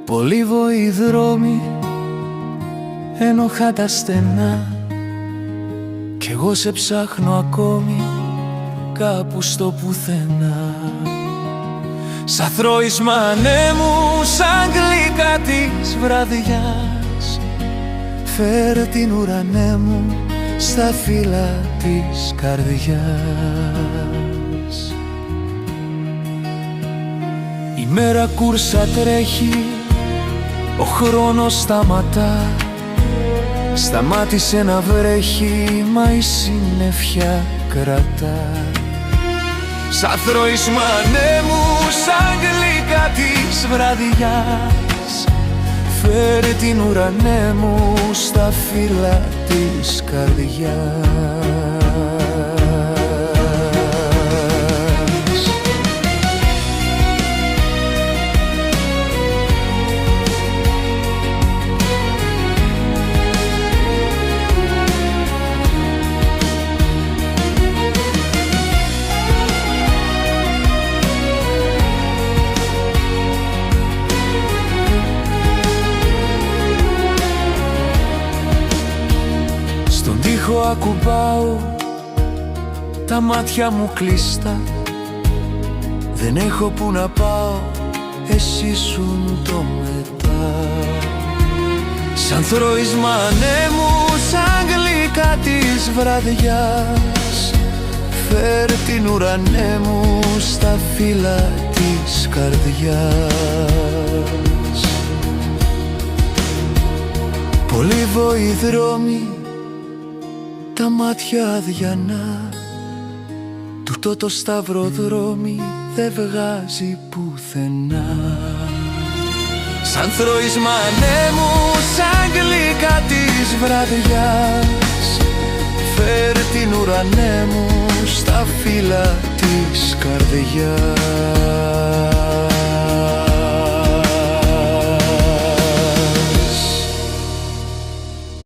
Πολλοί βοηοί δρόμοι, ένοχα τα στενά, κι εγώ σε ψάχνω ακόμη κάπου στο πουθενά. Σαν θρώισμα ανέμου, σαν γλυκά της βραδιάς, φέρε την ουρανέ μου στα φύλλα της καρδιάς. Η μέρα κούρσα τρέχει, ο χρόνος σταματά, σταμάτησε να βρέχει, μα η συννεφιά κρατά. Σαν θρώισμα ανέμου, σαν γλυκά της βραδιάς, φέρε την ουρανέ μου στα φύλλα της καρδιάς. Στον τοίχο ακουμπάω τα μάτια μου κλειστά, δεν έχω που να πάω, εσύ ήσουν το μετά. Σαν θρώισμα ανέμου, σαν γλυκά της βραδιάς, φέρε την ουρανέ μου στα φύλλα της καρδιάς. Πολλοί βοηοί δρόμοι, τα μάτια αδιανά, τούτο το σταυροδρόμι δεν βγάζει πουθενά. Σαν θρώισμα ανέμου, σαν γλυκά της βραδιάς, φέρε την ουρανέ μου στα φύλλα της καρδιάς.